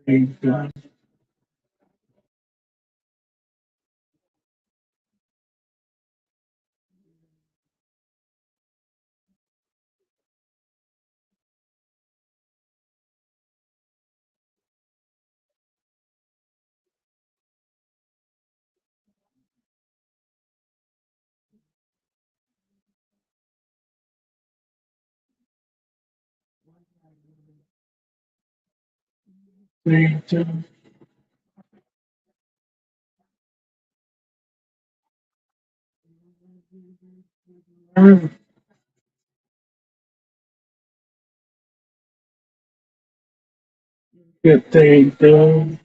Get things done.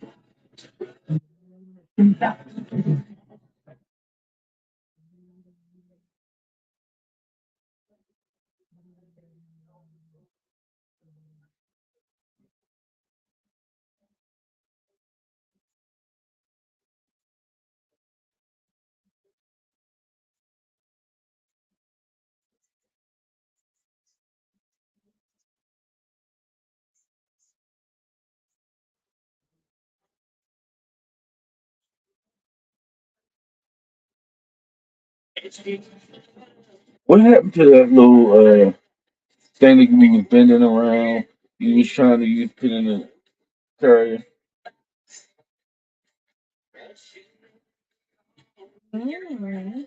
What happened to that little thing that we was bending around? You was trying to use put in the carrier. Mm.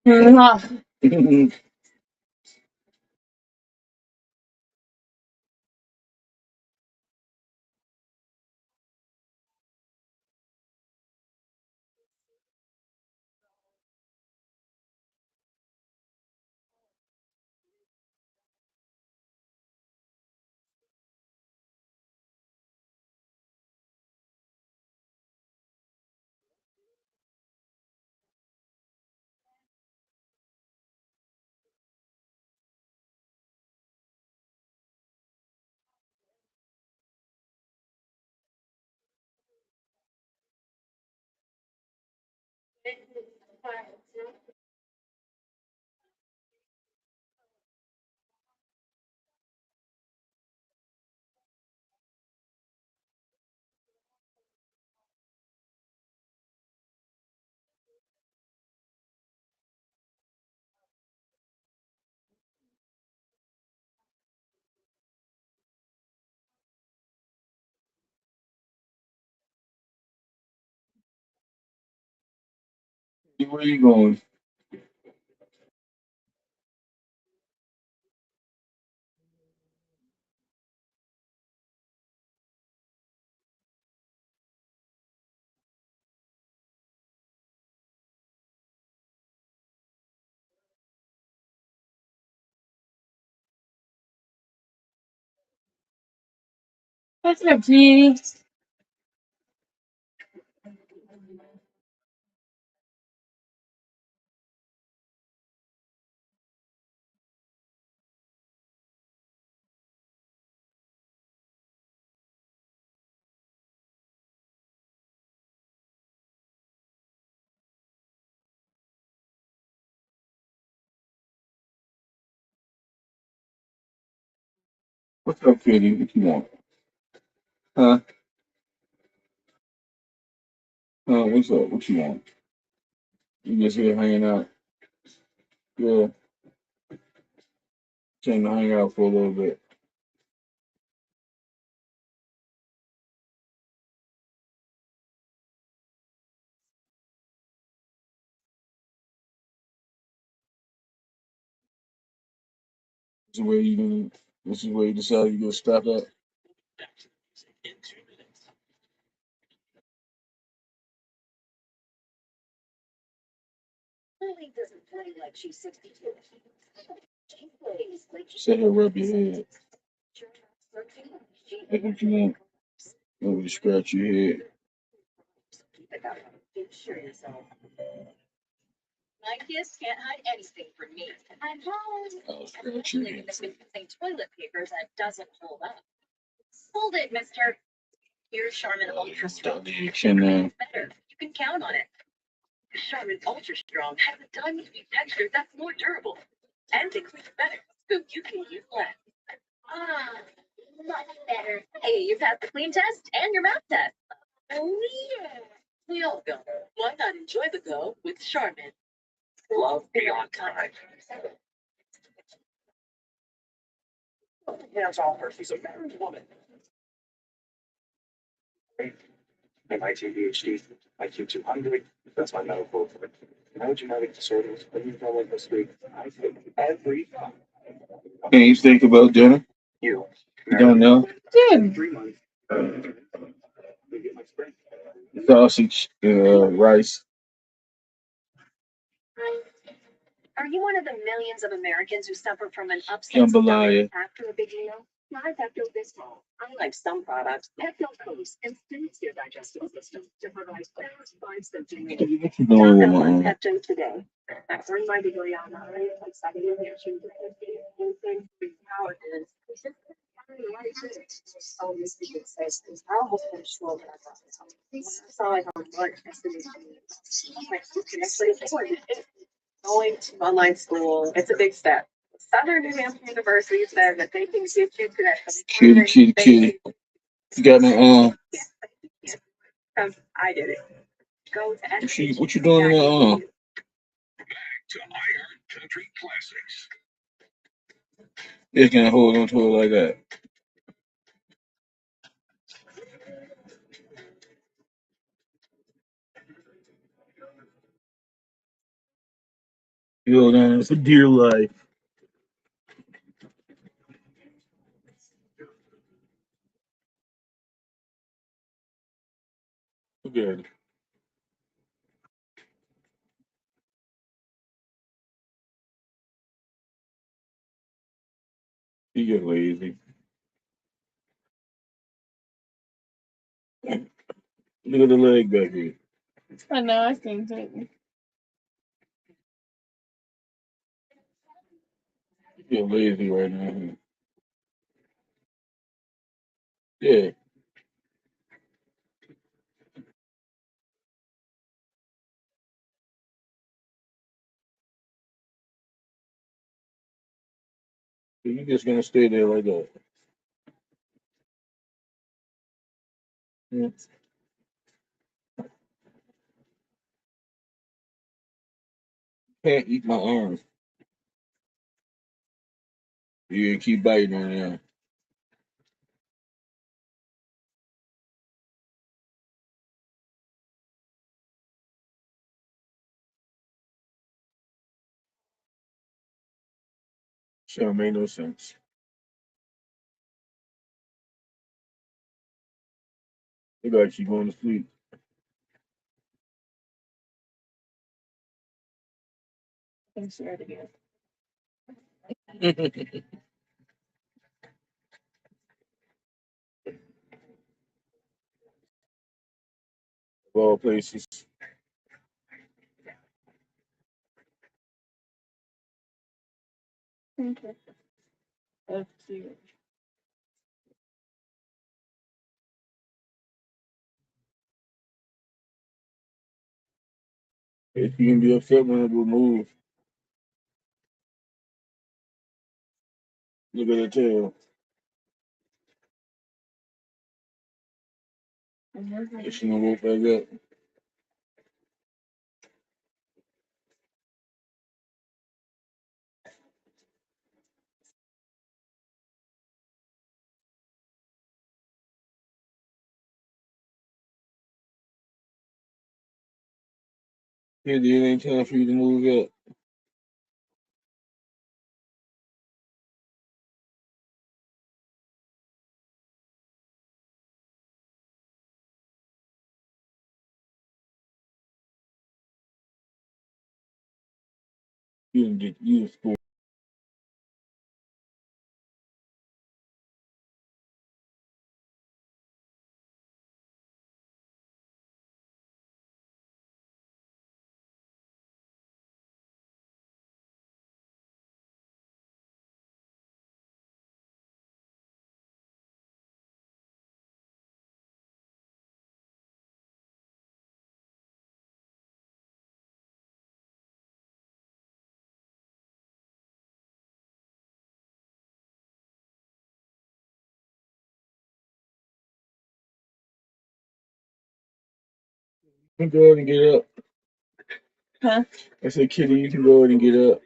Mwah. Where you going? What's up, sweetie? What's up, Kitty? What you want? Huh? What's up? What you want? You just here hanging out? Yeah, came to hang out for a little bit. This is where you. This is where you decided you gonna stop at. Sit here, rub your head. Like if you want over to scratch your head, I'll scratch your head. Donation Can you think about dinner? You don't know? Good. Sausage, rice, jambalaya. What you doing with my kitty, kitty, kitty? You got my what you doing in my You can't hold on to it like that. You hold on for dear life. Good. You get lazy. Look at the leg back here. I know, I think that. You feel lazy right now. Yeah. You just gonna stay there like that. Yeah. Can't eat my arm. You gonna keep biting on there. Sure, made no sense. Look like you going to sleep. I'm sure it again. Of all places. Okay. That's cute. If you can be upset when it will move, look at the tail. If she gonna move back up. It ain't time for you to move up. You can get used to You can go ahead and get up. Huh? I said, Kitty, you can go ahead and get up.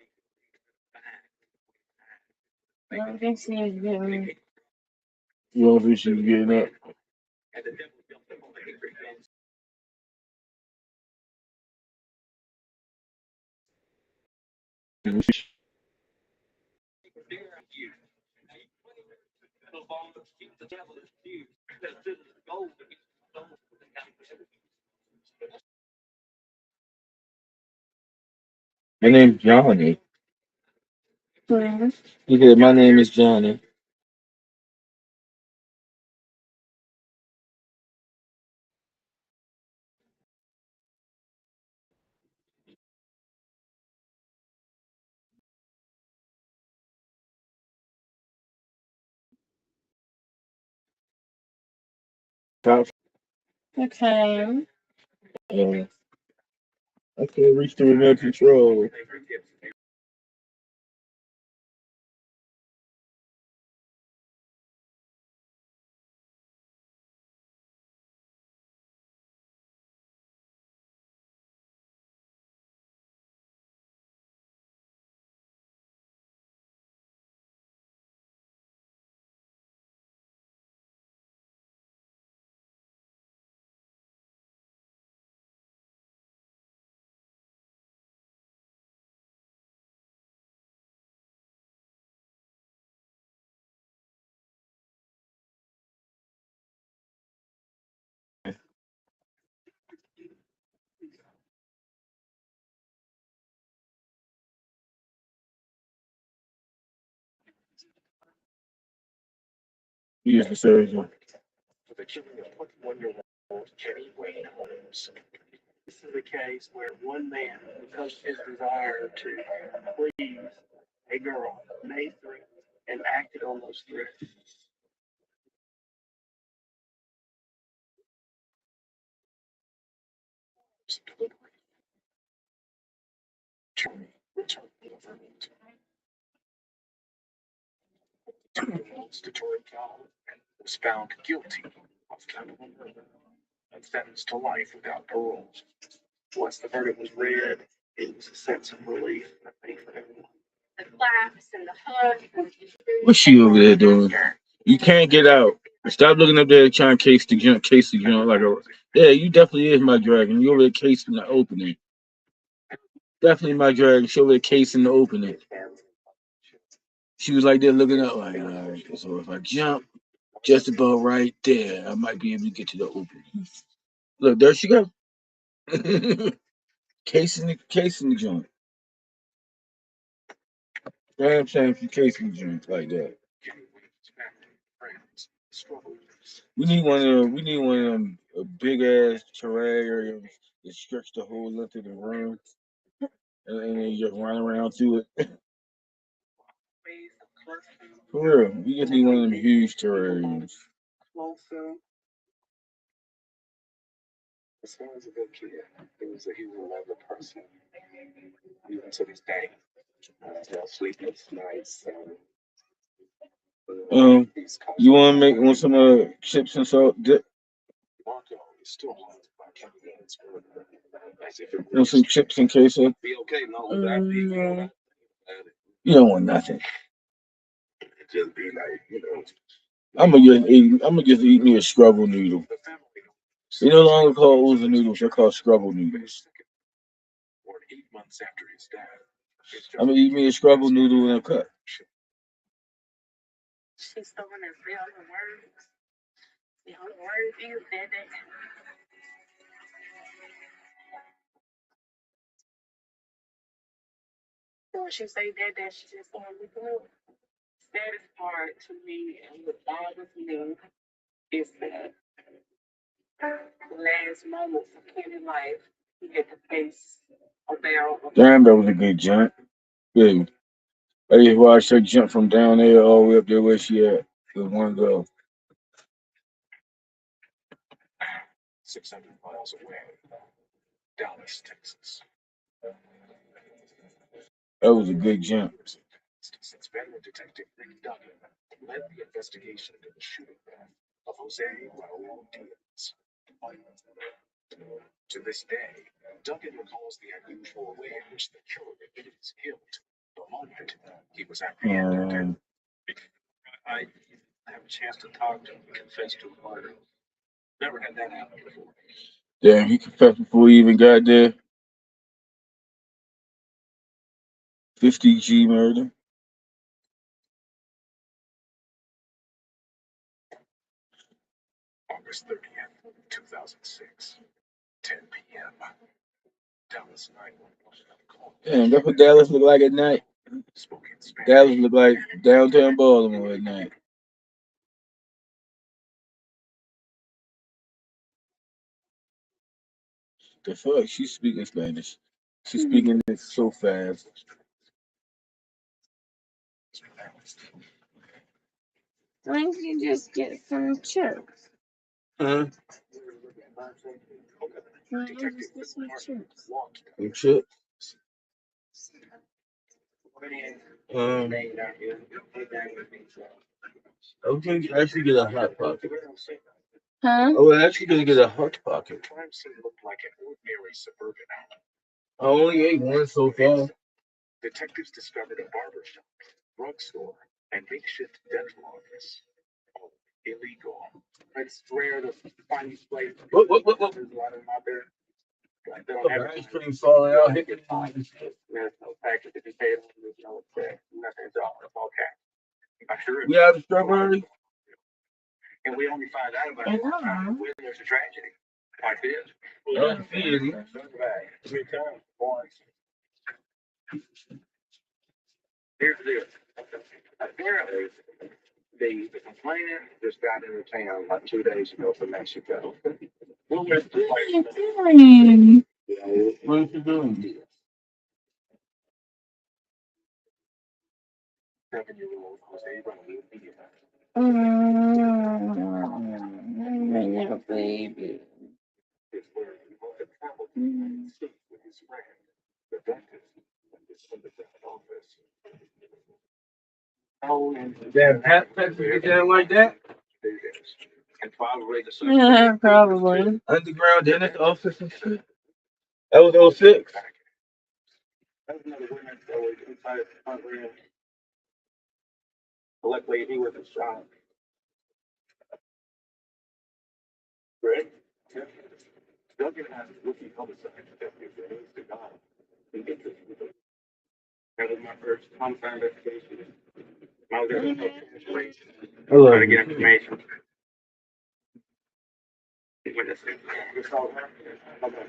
I don't think she's getting. You don't think she's getting up? My name's Johnny. Hmm. He said, my name is Johnny. Top. Okay. Uh, I can't reach the remote control. He is the surgeon. What's she over there doing? You can't get out. Stop looking up there trying to case the junk like a. Yeah, you definitely is my dragon. You over there casing the opening. Definitely my dragon. She over there casing the opening. She was like there looking up like, all right, so if I jump just about right there, I might be able to get to the opening. Look, there she go. casing the joint. Damn shame if you casing the joint like that. We need one of them big ass terrariums that stretch the whole length of the room, and then you just run around through it. For real, we just need one of them huge terrariums. Um, you want some chips and salt dip? Want some chips and queso? No. You don't want nothing. I'm gonna just eat me a scrabble noodle. They no longer call Oza noodles; they're called scrabble noodles. I'm gonna eat me a scrabble noodle in a cup. Damn, that was a good jump. Good. Hey, watch her jump from down there all the way up there where she at. With one go. That was a good jump. To this day, Duggan recalls the unusual way in which the killer admitted his guilt the moment he was apprehended. I have a chance to talk to him and confess to a murder. Never had that happen before. Damn, he confessed before he even got there. 50G murder. August 30th, 2006, 10 p.m. Dallas 911 call. Damn, that's what Dallas look like at night. Spoke in Spanish. Dallas look like downtown Baltimore at night. The fuck? She's speaking Spanish. She's speaking it so fast. Why don't you just get some chips? Huh? Why don't you just get some chips? Some chips. I was gonna actually get a hot pocket. Huh? I was actually gonna get a hot pocket. Crime scene looked like an ordinary suburban alley. I only ate one so far. Detectives discovered a barber shop, drugstore, and makeshift dental office. All illegal. It's rare to find these places. What? There's a lot of them out there. Like, they Oh, don't have ice cream falling out. Hit There's no package to be paid on. There's no check. Nothing at all. It's all cash. I'm sure. We have strawberry. And we only find out about I it know. when there's a tragedy like this. I see it. 3 times once. Here's the deal. Apparently, the complainant just got into town like 2 days ago from Mexico. What are you doing? What is she doing? 7-year-old Jose Rodriguez. My little baby. Is where he was traveled to the United States with his friend, the dentist, and his sympathetic office. Oh, and Damn, hat pets get down like that? and probably the Yeah, probably. Underground dentist office and shit. That was 06. That was another woman that was inside the front room. Luckily, he wasn't shot. Greg? Yeah. Duggan has a rookie homicide detective that needs to go. That was my first homicide investigation. I was there I love trying to you. get information. Witnesses. It's all happening. Okay.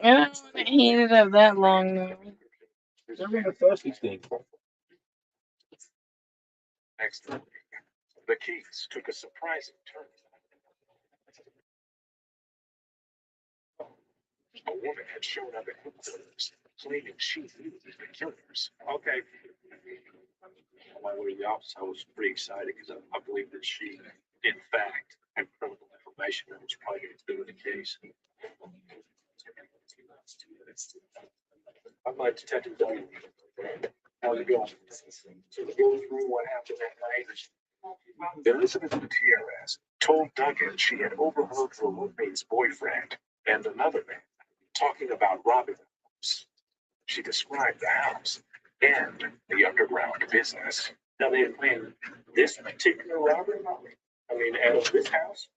I don't want to heat it up that long though. I'm in a fussy state. Next. The case took a surprising turn. A woman had shown up at headquarters claiming she knew the killers. Okay. When I went to the office, I was pretty excited because I believe that she, in fact, had criminal information that was probably going to do with the case. I'm my detective Doug. How's it going? So to go through what happened that night, Elizabeth Gutierrez told Duggan she had overheard her roommate's boyfriend and another man talking about robbing the house. She described the house and the underground business. Now they planned this particular robbery? I mean, out of this house?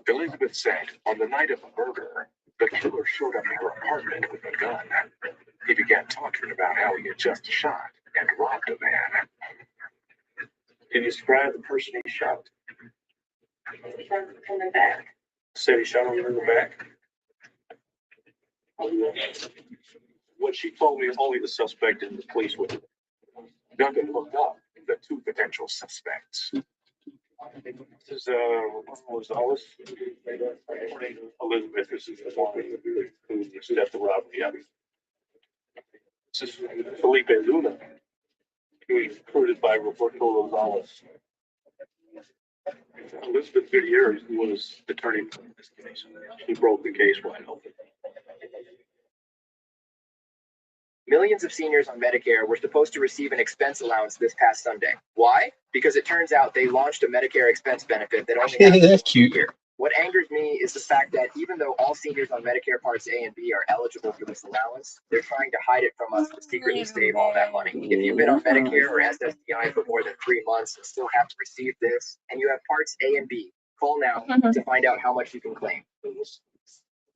Elizabeth said on the night of the murder, the killer showed up at her apartment with a gun. He began talking about how he had just shot and robbed a man. Can you describe the person he shot? He shot him in the back. Said he shot him in the back? What she told me, only the suspect and the police would. Duncan looked up the two potential suspects. This is Rosales. Elizabeth, this is the one who set the robbery up. This is Felipe Luna, who was recruited by Roberto Rosales. Elizabeth Gutierrez was attorney for this case. She broke the case wide open. Millions of seniors on Medicare were supposed to receive an expense allowance this past Sunday. Why? Because it turns out they launched a Medicare expense benefit that only happens That's cute. here. What angers me is the fact that even though all seniors on Medicare Parts A and B are eligible for this allowance, they're trying to hide it from us to secretly save all that money. If you've been on Medicare or SSDI for more than 3 months and still have to receive this, and you have Parts A and B, call now to find out how much you can claim.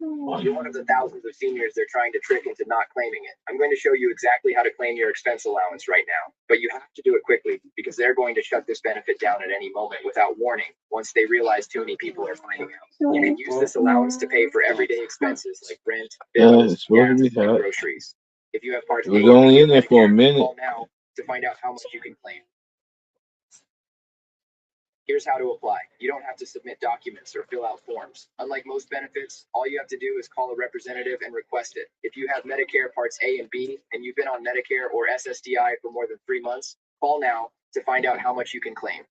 You're one of the thousands of seniors they're trying to trick into not claiming it. I'm going to show you exactly how to claim your expense allowance right now, but you have to do it quickly because they're going to shut this benefit down at any moment without warning once they realize too many people are finding out. You can use this allowance to pay for everyday expenses like rent, bills, it's supposed to gas, be and hot. groceries. If you have Part It was A or only B in there for a Medicare, minute. call now to find out how much you can claim. Here's how to apply. You don't have to submit documents or fill out forms. Unlike most benefits, all you have to do is call a representative and request it. If you have Medicare Parts A and B and you've been on Medicare or SSDI for more than 3 months, call now to find out how much you can claim.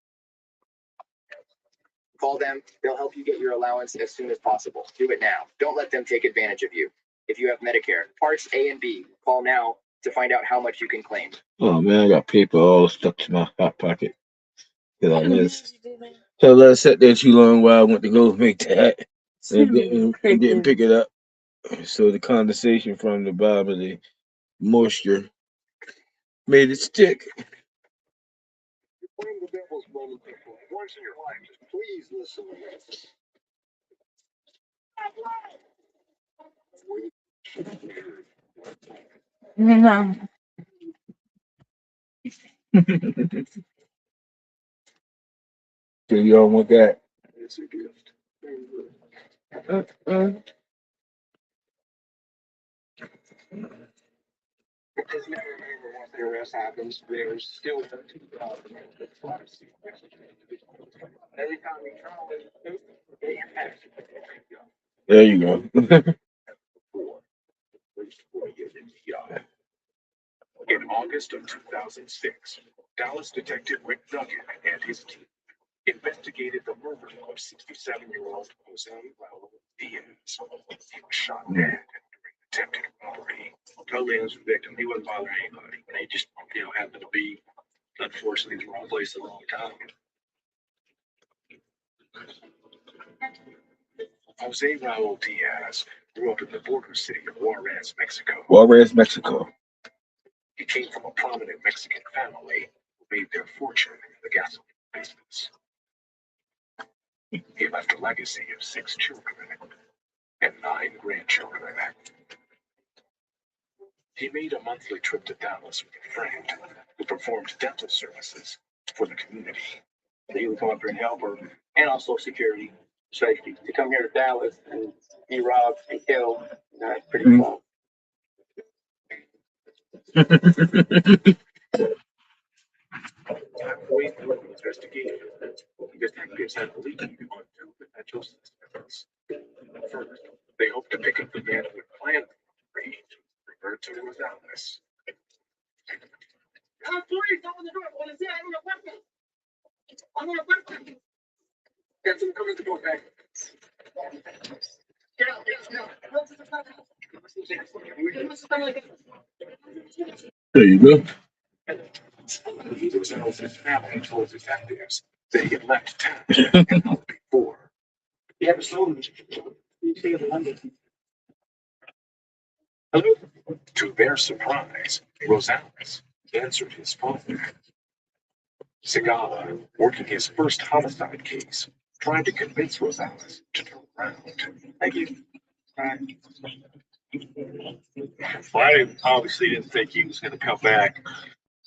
Call them. They'll help you get your allowance as soon as possible. Do it now. Don't let them take advantage of you. If you have Medicare Parts A and B, call now to find out how much you can claim. Oh man, I got paper all stuck to my hot pocket. Cause I missed. So I sat there too long while I went to go make that and didn't pick it up. So the condensation from the bottom of the moisture made it stick. You're playing the devil's moment for once in your life. Just please listen to this. No. So you all want that? It's a gift. Because you never remember once the arrest happens, there's still every time we try it impacts. There you go. In August of 2006, Dallas detective Rick Duggan and his team investigated the murder of 67-year-old Jose Raul Diaz. He was shot dead during attempted robbery. Totally innocent victim. He wasn't bothering anybody. They just, happened to be, unfortunately, in the wrong place at the wrong time. Jose Raul Diaz grew up in the border city of Juarez, Mexico. Juarez, Mexico. He came from a prominent Mexican family who made their fortune in the gasoline business. He left a legacy of 6 children and 9 grandchildren. He made a monthly trip to Dallas with a friend who performed dental services for the community. He would come up here and help her, and also security, safety. To come here to Dallas and be robbed and killed, that's pretty cool. going through an investigation because detectives had leaked on two potential suspects. First, they hope to pick up the man who planned the robbery, Roberto Rosales. Get him coming to go back. There you go. Rosales' family told detectives that he had left town an hour before. Hello? To their surprise, Rosales answered his phone. Segala, working his first homicide case, tried to convince Rosales to turn around. Thank you. Well, I obviously didn't think he was going to come back.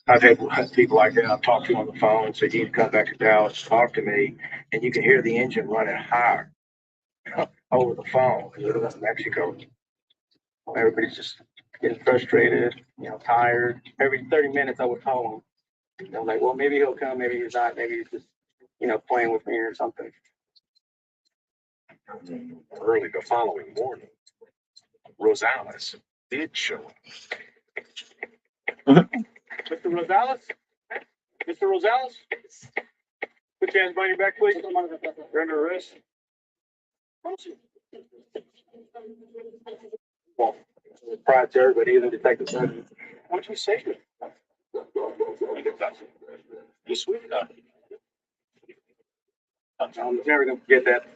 I've had people like that I've talked to on the phone, said he'd come back to Dallas, talk to me, and you can hear the engine running higher over the phone in Mexico. Everybody's just getting frustrated, tired. Every 30 minutes I would call him. I'm like, well, maybe he'll come, maybe he's not, maybe he's just, playing with me or something. Early the following morning, Rosales did show up. Mr. Rosales? Mr. Rosales? Put your hands behind your back, please. You're under arrest. Well, prior to everybody, the detective said, what'd you say to him? You sweet enough. I'm never going to forget that.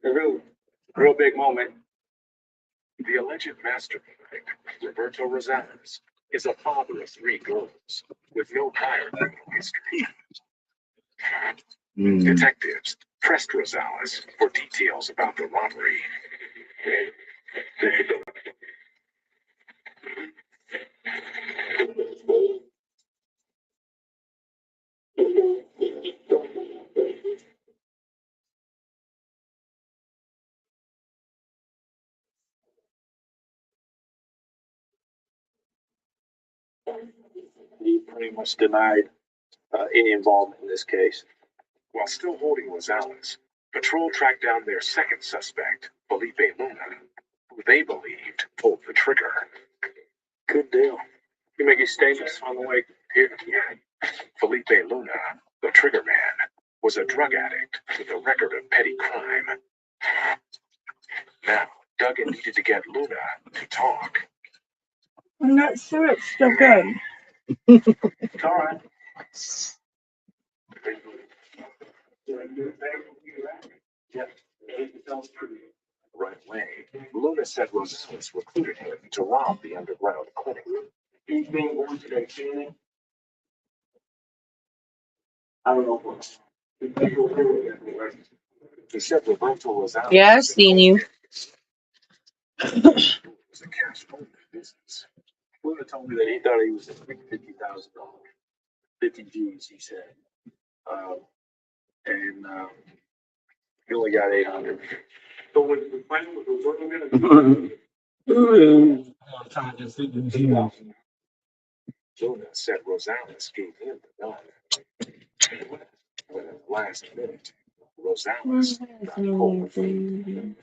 A real big moment. The alleged mastermind, Roberto Rosales, is a father of 3 girls with no prior criminal history. Detectives pressed Rosales for details about the robbery. He pretty much denied any involvement in this case. While still holding Rosales, patrol tracked down their second suspect, Felipe Luna, who they believed pulled the trigger. Good deal. You make your statements on the way here. Felipe Luna, the trigger man, was a drug addict with a record of petty crime. Now, Duggan needed to get Luna to talk. I'm not sure it's still good. It's all right. Right away, Luna said Rosales recruited him to rob the underground clinic. He's being born today, Shannon. I don't know what. He said Roberto Rosales. Yeah, I've seen you. Was a cash only business. Luna told me that he thought he was $50,000, 50 G's, he said. He only got 800. So when the plan was working Luna said Rosales gave him the gun. But at the last minute, Rosales got hold of him.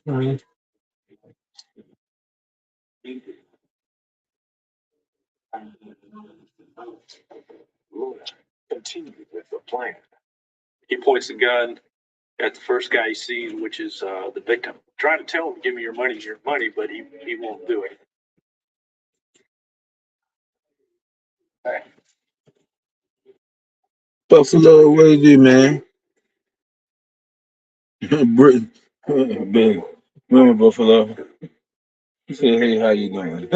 Luna continued with the plan. He points the gun at the first guy he sees, which is the victim. Trying to tell him, give me your money, but he won't do it. Okay. Buffalo, what do you do, man? Britain. Big. Remember Buffalo? He said, hey, how you doing?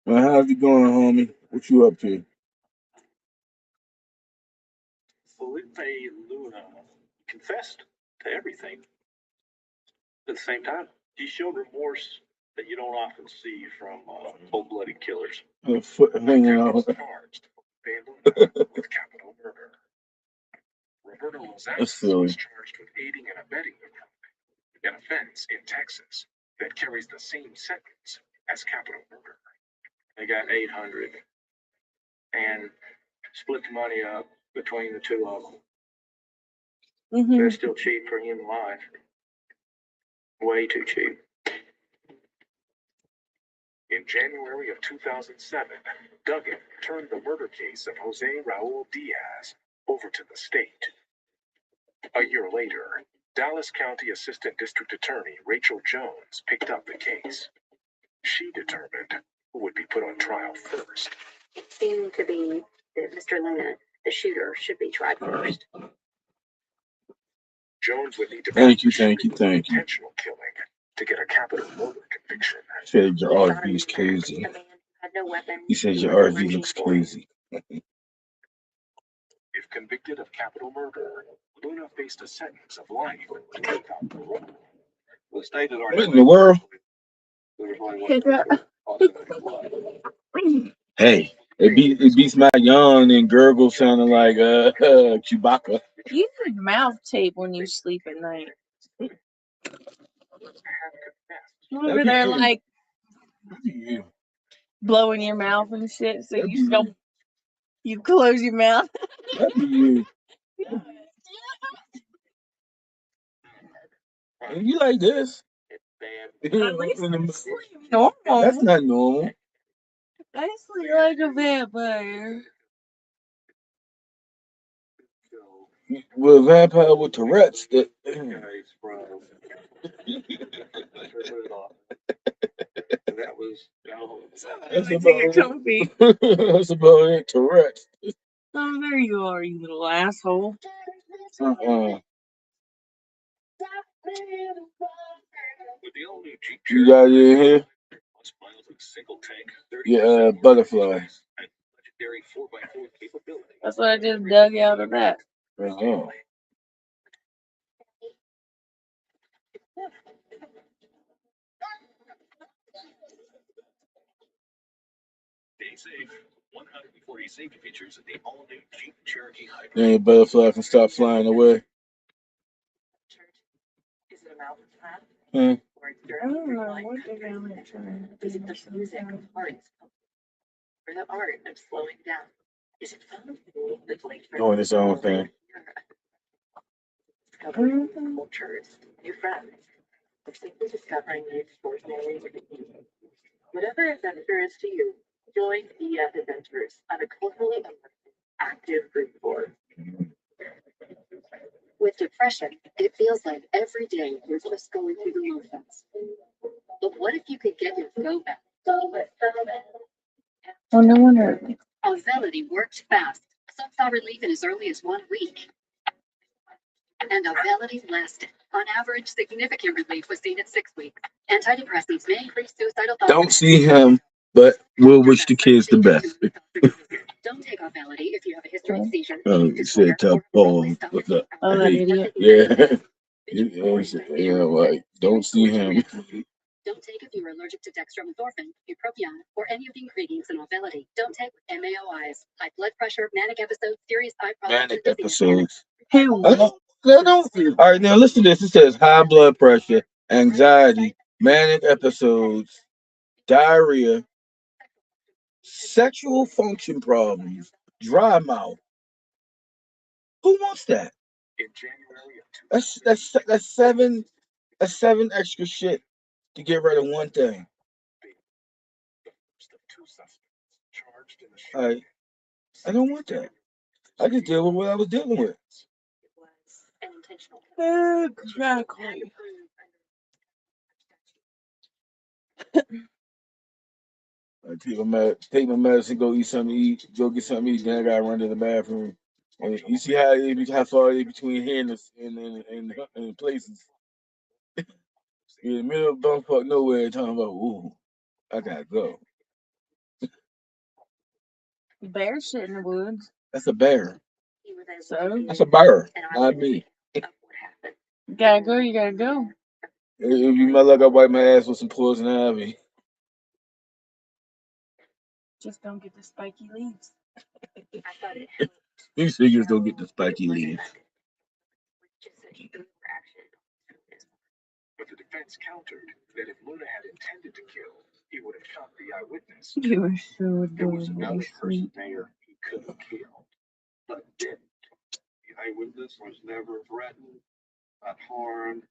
Well, how's it going, homie? What you up to? Felipe Luna confessed to everything. At the same time, he showed remorse that you don't often see from cold-blooded killers. A foot hanging out. Charged with capital murder. Roberto Rosales That's silly. was charged with aiding and abetting the crime an offense in Texas that carries the same sentence as capital murder. They got 800 and split the money up between the two of them. They're still cheap for human life. Way too cheap. In January of 2007, Duggan turned the murder case of Jose Raul Diaz over to the state. A year later, Dallas County Assistant District Attorney Rachel Jones picked up the case. She determined who would be put on trial first. It seemed to be that Mr. Luna, the shooter, should be tried first. Jones would need to Thank you, prove thank you, the thank you. intentional killing to get a capital murder conviction. Said your He shot RV is him. crazy. The man who had no weapon. He said He your was RV emerging looks forward. crazy. If convicted of capital murder, Luna faced a sentence of life without parole. The state had What in the world? Hey, it beats my yawn and gurgle sounding like Chewbacca. You need mouth tape when you sleep at night. Over there, like blowing your mouth and shit, so you still you close your mouth. That'd be you. And you like this? At least I sleep normal. That's not normal. I sleep like a vampire. Well, vampire with Tourette's. That, that's Get about comfy. it. That's about it. Tourette's. Oh, there you are, you little asshole. With the all-new Jeep You got it in here? plus miles of single tank, Yeah, butterfly. and legendary 4x4 capability. That's what I just dug out of that. Uh-huh. Stay safe. 140 safety features in the all-new Jeep Cherokee Hybrid. Then butterfly can stop flying away. Is it a mountain path? Hmm. Or it's I dirty don't know line? what they're doing. Is it the music of arts? Or the art of slowing down? Is it found the late Doing its own thing. Discovering new cultures, new friends, or simply discovering new extraordinary things. Whatever adventure is to you, join EF Adventures on a culturally immersive, active group board. With depression, it feels like every day you're just going through the motions. But what if you could get your go back? Oh, no wonder. Auvelity worked fast. Some saw relief in as early as 1 week. And Auvelity lasted. On average, significant relief was seen at 6 weeks. Antidepressants may increase suicidal thoughts. Don't see him, but we'll wish the kids the best. Don't take Auvelity if you have a history of seizures. Oh, you said tell Paul. What's up? Oh, that idiot. Yeah. Yeah, like, don't see him. Don't take if you are allergic to dextromethorphan, bupropion, or any of the ingredients in Auvelity. Don't take MAOIs, high blood pressure, manic episodes, serious eye problems, Manic and disease. episodes. Who? I don't. All right, now listen to this. It says high blood pressure, anxiety, manic episodes, diarrhea, sexual function problems, dry mouth. Who wants that? In January of That's seven extra shit to get rid of one thing. the first of two suspects charged in the All right, I don't want that. I just deal with what I was dealing with. It was an intentional killing. Exactly. I take my medicine, go eat something to eat, go get something to eat, then I gotta run to the bathroom. And you see how far it is between here and places. In the middle of bumfuck nowhere, talking about, ooh, I gotta go. Bear shit in the woods. That's a bear. He was able So? to That's a bear, an not me. of what happened. You gotta go, you gotta go. If you my luck, I wipe my ass with some poison ivy. Just don't get the spiky leaves. I thought it These figures don't get the spiky leaves. just a overreaction. But the defense countered that if Luna had intended to kill, he would have shot the eyewitness. You are so There was adorable. another person Sweet. there he could have killed, but didn't. The eyewitness was never threatened, not harmed.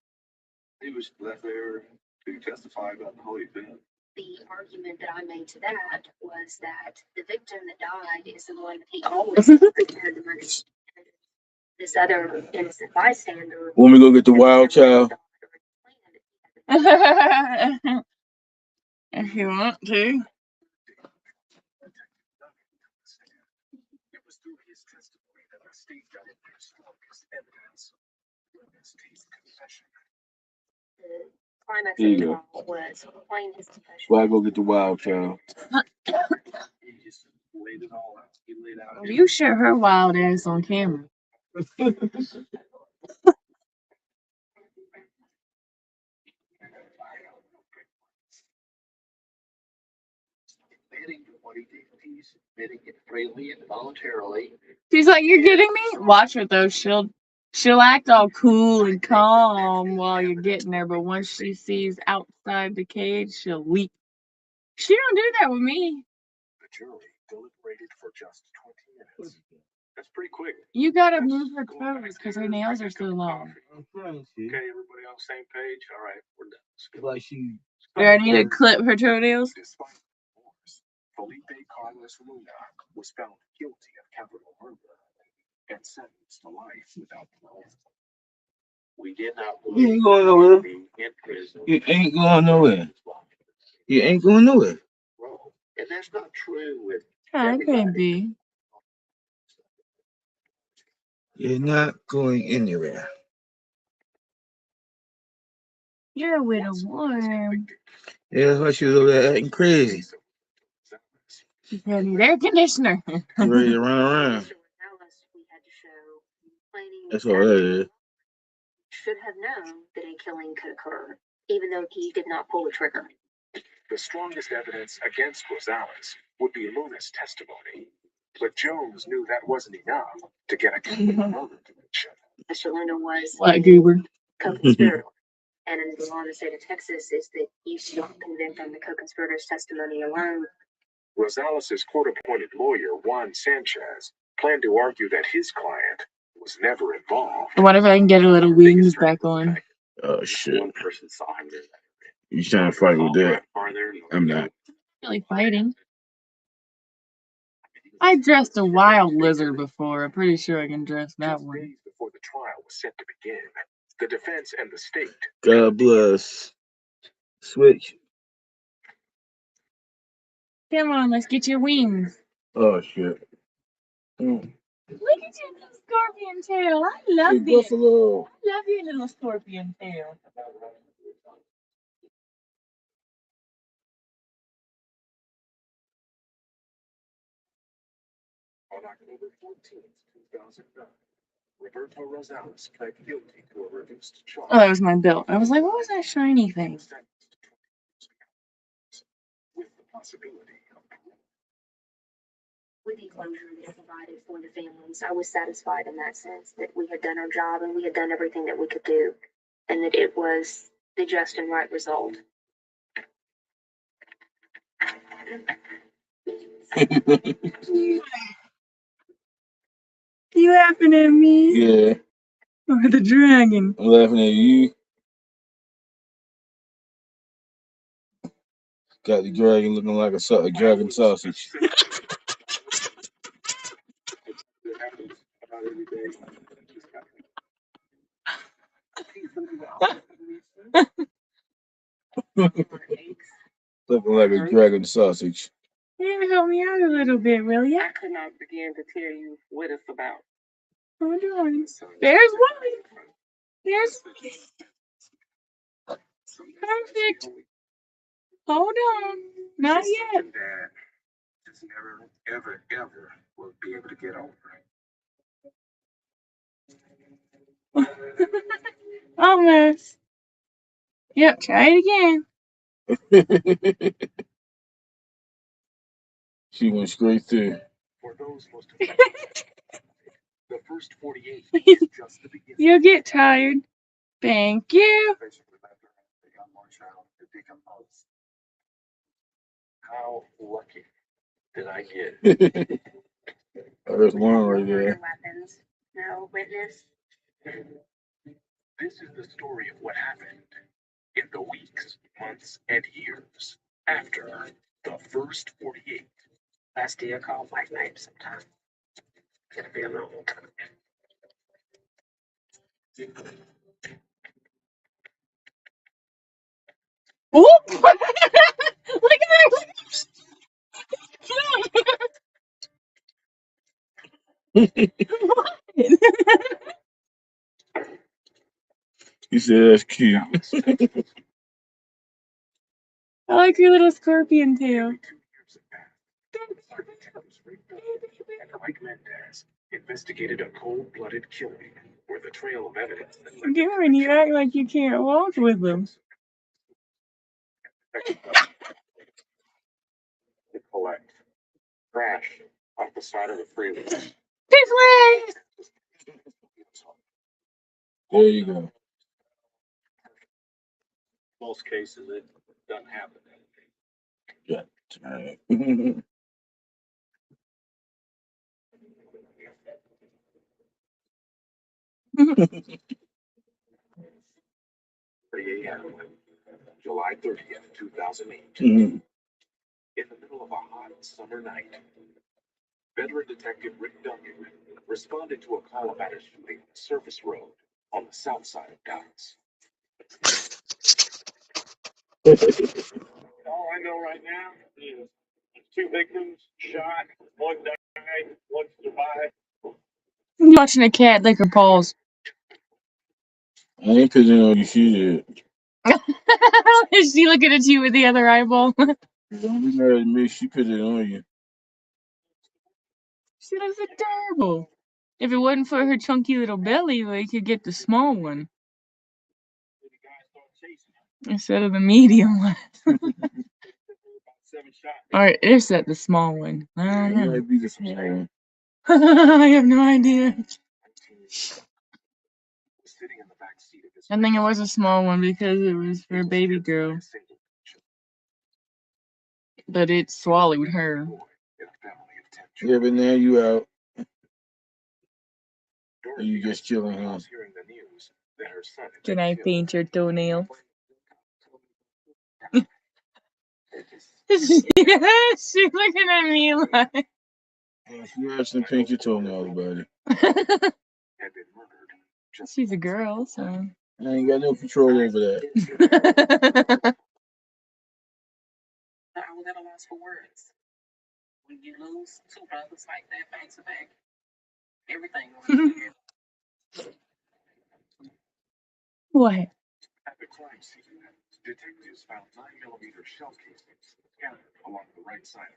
He was left there to testify about the whole event. The argument that I made to that was that the victim that died is the one that he always prepared the most. This other innocent bystander. Want me to go get the wild child? If you want to. It was through his testimony that the state got their strongest evidence. Luna's confession. The climax There of the you trial was playing his confession. Why go get the wild child? He just laid it all out. He laid out. You show her wild ass on camera. Admitting to what he did. He's admitting it freely and voluntarily. She's like, "You're kidding me?" Watch her though. She'll act all cool and calm while you're getting there, but once she sees outside the cage, she'll leap. She don't do that with me. The jury deliberated for just 20 minutes. That's pretty quick. You gotta move her toes because her nails are so long. Okay, everybody on the same page? All right, we're done. Like she. Do I need to clip her toenails? Despite remorse, Felipe Carlos Luna was found guilty of capital murder and sentenced to life without parole. We did not You ain't going nowhere. be in prison. You ain't going nowhere. You ain't going nowhere. And that's not true with Hi, baby. You're not going anywhere. You're a little warm. Yeah, that's why she was over there acting crazy. She said, "Need air conditioner." She ready to run around. That's all that is. Should have known that a killing could occur, even though he did not pull the trigger. The strongest evidence against Rosales would be Luna's testimony. But Jones knew that wasn't enough to get a capital murder conviction. Mr. Luna was What, goober? co-conspirator. And in the law in the state of Texas is that you should not convict on the co-conspirator's testimony alone. Rosales' court-appointed lawyer, Juan Sanchez, planned to argue that his client was never involved. I wonder if I can get her little wings back on. Oh shit! One person saw him there. You trying to fight with that? I'm not. Really fighting. I dressed a wild lizard before. I'm pretty sure I can dress that Just one. days before the trial was set to begin, the defense and the state. God bless. Switch. Come on, let's get your wings. Oh shit. Look at your little scorpion tail. I love Hey, you. Buffalo. I love your little scorpion tail. On October 14th, 2009, Roberto Rosales pled guilty to a reduced charge. Oh, that was my belt. I was like, what was that shiny thing? Sentenced to 20 years with the possibility of parole. With the closure that provided for the families, I was satisfied in that sense that we had done our job and we had done everything that we could do, and that it was the just and right result. You laughing at me? Yeah, Or the dragon? I'm laughing at you. Got the dragon looking like a dragon sausage. Looking like a dragon sausage. You help me out a little bit, will ya? I could not begin to tell you what it's about. Hold on. There's one. There's perfect. Hold on. Not yet. Dad just never, ever, ever will be able to get over. Almost. Yep, try it again. She went straight through. For those most the first 48 is just the beginning. You'll get tired. Thank you. How lucky did I get? There's one right there. Weapons. No witness. This is the story of what happened in the weeks, months, and years after the first 48. Last day I call White Knight sometime. It'll be a long time. Whoop! Look at that! He said that's cute. I like your little scorpion tail. 2 years have passed. Mike Mendez investigated a cold-blooded killing where the trail of evidence that led Again, when you act like you can't walk with them. to collect trash off the side of the freeway. Pixley! There you go. Most cases, it doesn't happen. Yeah. Alright. 3 a.m. July 30th, 2008. Mhm. In the middle of a hot summer night, veteran detective Rick Duncan responded to a call about a shooting on Surface Road on the south side of Dallas. All I know right now is 2 victims shot, 1 died, 1 survived. I'm watching a cat lick her paws. I ain't picking on you, she did. Is she looking at you with the other eyeball? Don't be mad at me, she put it on you. She looks adorable. If it wasn't for her chunky little belly, we could get the small one instead of the medium one. Alright, there's that the small one. I don't It know. might be the small one. I have no idea. Sitting in the back seat of his I think it was a small one because it was for a baby girl, but it swallowed her. Yeah, but now you out. Or you just chilling, huh? Can I paint your toenail? She's looking at me like. You have some paint your toenails, buddy. She's a girl, so. I ain't got no control over that. I was at a loss for words. When you lose 2 brothers like that back to back, everything was weird. What? At the crime scene, detectives found 9mm shell casings scattered along the right side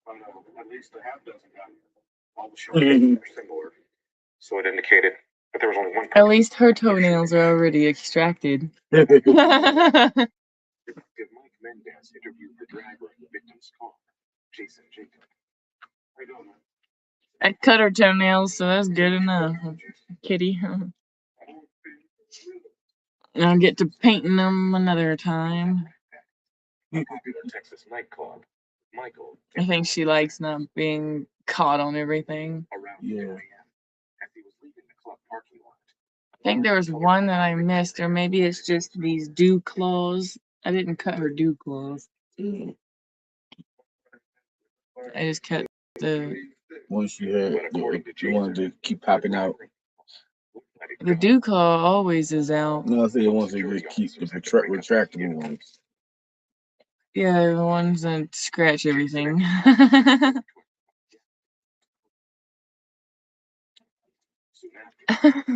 of the road. But at least a half dozen got all the shell casings were similar, so it indicated that there was only one At person. least her toenails are already extracted. Detective Mike Mendez interviewed the driver of the victim's car, Jason Jacob. I don't know. I cut her toenails, so that's good enough. Kitty. I'll get to painting them another time. A popular Texas nightclub, Michael. I think she likes not being caught on everything. Around 2 Yeah. a.m. as he was leaving the club parking lot. I think there was one that I missed, or maybe it's just these dew claws. I didn't cut her dew claws. I just cut the Once you had the ones that keep popping out. dew claw always is out. No, I say the ones that just keep the retractable ones. Yeah, the ones that scratch everything.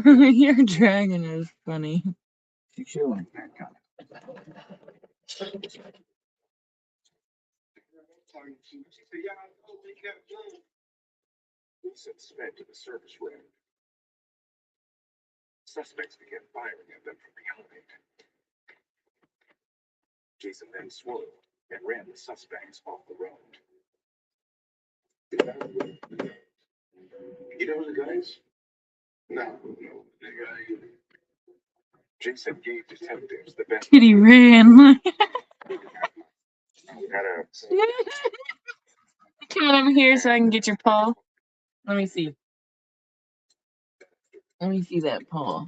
Your dragon is funny. Keep chilling. Jason sped to the service road. Suspects began firing at them from behind. Jason then swerved and ran the suspects off the road. You know who the guy is? No. Jason gave detectives the best. Kitty ran. Come on over here so I can get your paw. Let me see. Let me see that paw.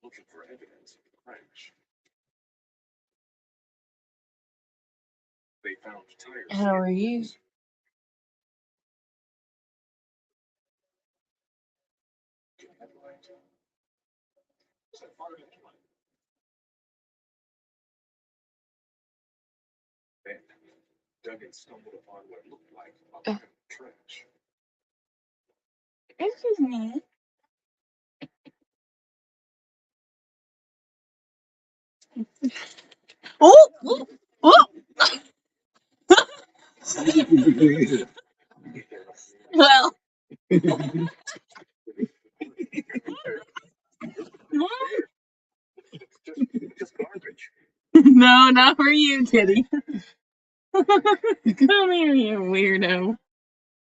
Looking for evidence of the crash. They found tires. How are you? Then Duggan stumbled upon what looked like a pile of trash. Excuse me. Oh, oh, oh. Well. Just garbage. No, not for you, Kitty. Come here, you weirdo.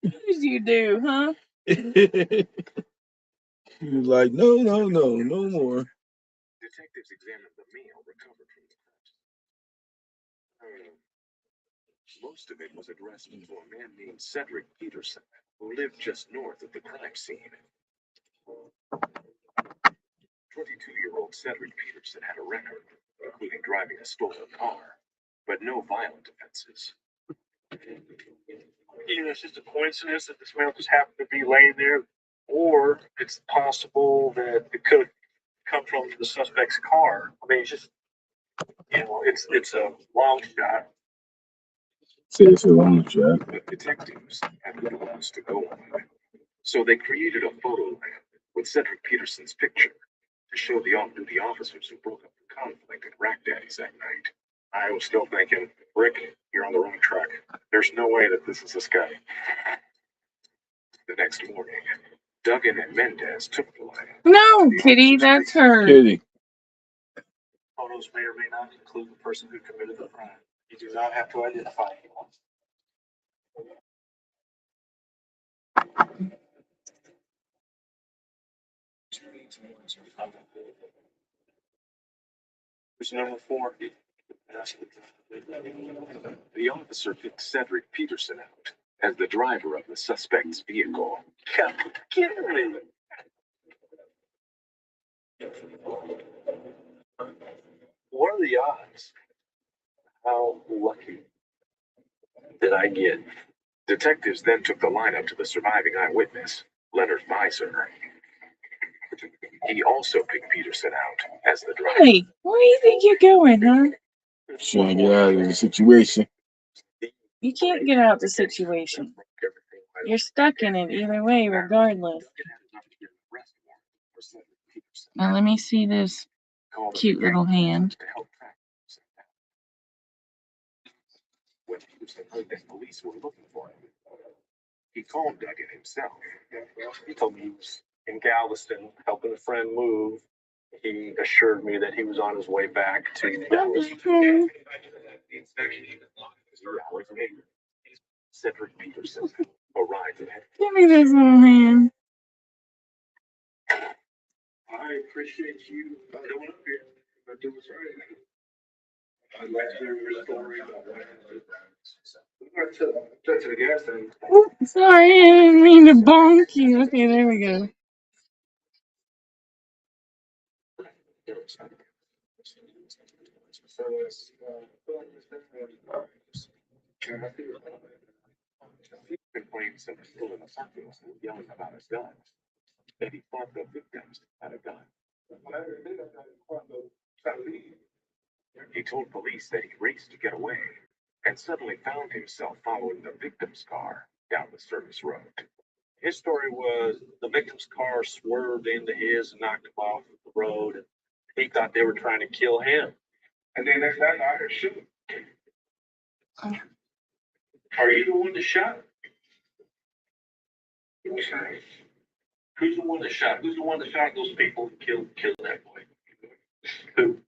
What did you do, huh? He was like, no more. Detectives examined the mail recovered from the crash. Most of it was addressed to a man named Cedric Peterson, who lived just north of the crime scene. 22-year-old Cedric Peterson had a record, including driving a stolen car, but no violent offenses. Either it's just a coincidence that this mail just happened to be laying there, or it's possible that it could have come from the suspect's car. I mean, it's just, it's a long shot. Say it's a long shot. But detectives had little else to go on, so they created a photo lab with Cedric Peterson's picture to show the off-duty officers who broke up the conflict at Rack Daddy's that night. I was still thinking, Rick, you're on the wrong track. There's no way that this is this guy. The next morning, Duggan and Mendez took the line. No, Kitty, that's her. Kitty. Photos may or may not include the person who committed the crime. You do not have to identify anyone. Who's number 4? The officer picked Cedric Peterson out as the driver of the suspect's vehicle. Yeah, kidding me. What are the odds? How lucky did I get? Detectives then took the lineup to the surviving eyewitness, Leonard Miser. He also picked Peterson out as the driver. Hey, where do you think you're going, huh? Trying to get out of the situation. You can't get out the situation. You're stuck in it either way, regardless. Now let me see this cute little hand. When Peterson heard that police were looking for him, he called Duggan himself. He told me he was in Galveston helping a friend move. He assured me that he was on his way back to Dallas. Cedric Peterson arrived at Give me this little hand. I appreciate you coming up here. I do what's right. I'd like to hear your story about what happened. To the gas station. Oh, sorry, I didn't mean to bonk you. Okay, there we go. Complained some still in the circles and yelling about his gun. That he thought the victims had a gun. He told police that he raced to get away and suddenly found himself following the victim's car down the service road. His story was the victim's car swerved into his and knocked him off the road, and he thought they were trying to kill him. And then that's that I heard shoot. Are you the one that shot? Who's the one that shot? Who's the one that shot those people and killed that boy? Who?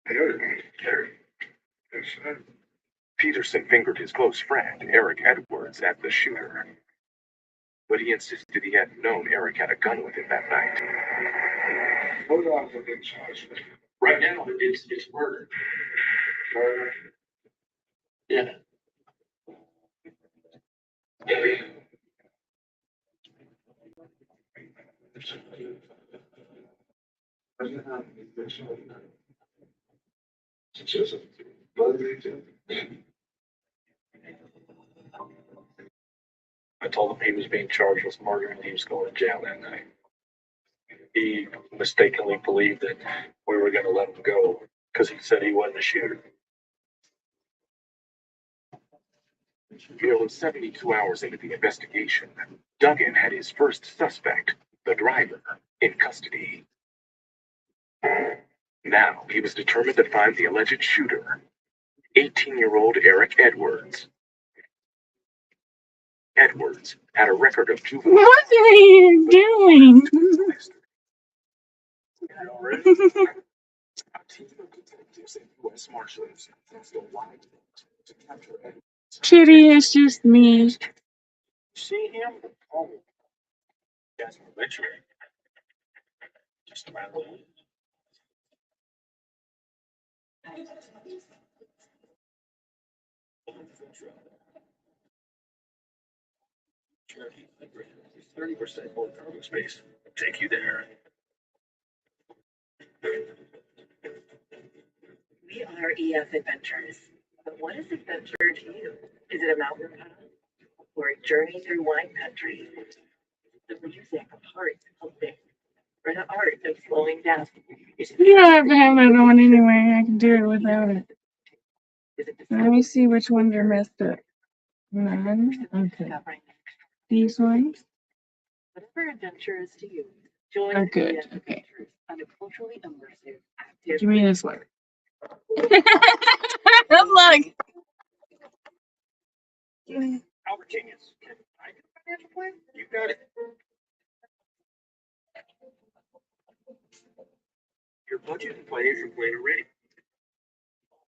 Harry. Peterson fingered his close friend, Eric Edwards, as the shooter. But he insisted he hadn't known Eric had a gun with him that night. Both of them have been charged. Right now, it's murder. Murder. Yeah. I told him he was being charged with murder and he was going to jail that night. He mistakenly believed that we were going to let him go because he said he wasn't the shooter. Nearly 72 hours into the investigation, Duggan had his first suspect, the driver, in custody. Now he was determined to find the alleged shooter, 18-year-old Eric Edwards. Edwards had a record of juvenile. What are you doing? Kitty, it's just me. See him? Oh, that's literally just about it. Sure, 30% more cargo space. Take you there. We are EF Adventures. But what is adventure to you? Is it a mountain path or a journey through wine country? The music of hearts pumping, or the art of slowing down? You don't have to have that on anyway. I can do it without it. Let me see which ones are messed up. None. Okay. These ones Whatever adventure is to you, join are good. EF Okay. Adventures on a culturally immersive, active. Give me this one. Look. Albert Genius. Can I get a financial plan? You got it. Your budget and financial plan are ready.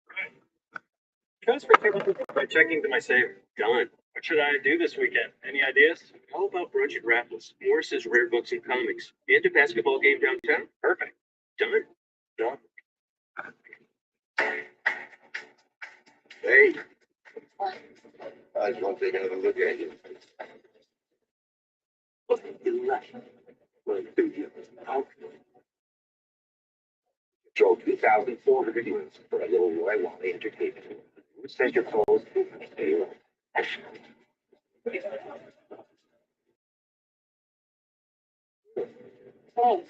Right. Transfer payment by checking to my saver. Done. What should I do this weekend? Any ideas? How about brunch at Raffles? Morris's Rare Books and Comics. And a basketball game downtown? Perfect. Done. Done. Hey. I just want to take another look at you. Drove 2,400 units for a little Roy Wally entertainment. Send your clothes. Oh.